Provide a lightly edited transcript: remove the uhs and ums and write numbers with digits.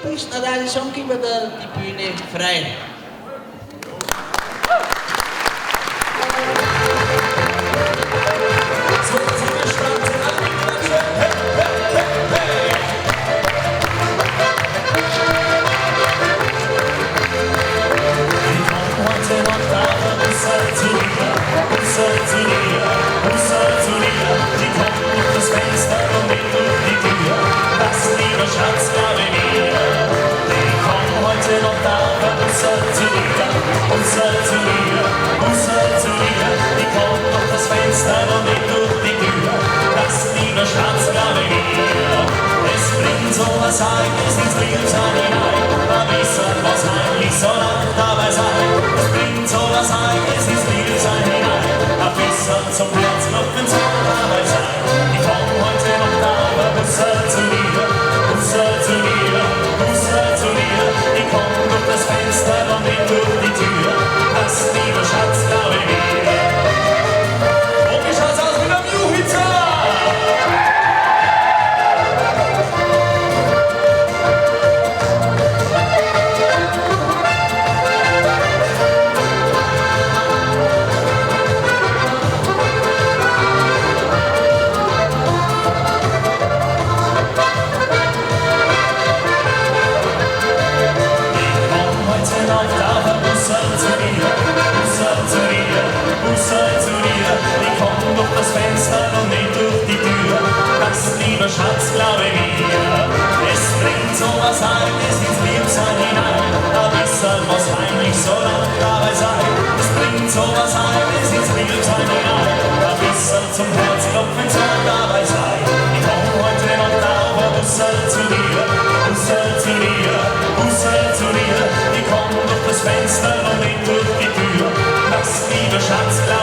bist natürlich schon immer die Bühne frei. Eigenes ins Lebensheim hinein, da wissen, was heimlich so lang dabei sein. Es bringt so was Eigenes ins Lebensheim hinein, da wissen zum Herzklopfen soll dabei sein. Ich komm heute noch da, aber Busse zu dir, Busse zu dir, Busse zu dir. Ich komm durch das Fenster und nicht durch die Tür, das lieber Schatz, glaube ich mir. Und wie schaut's aus mit der Juhitzer? Schatz, glaube mir, es bringt so was Eigenes ins Lebensheim hinein, da wissen, was heimlich so lang dabei sein. Es bringt so was Eigenes ins Lebensheim hinein, da wissen zum Herzklopfen soll dabei sein. Ich komm heute noch da, aber Busse zu dir, Busse zu dir, Busse zu dir. Ich komm durch das Fenster und nicht durch die Tür, das liebe Schatz, glaube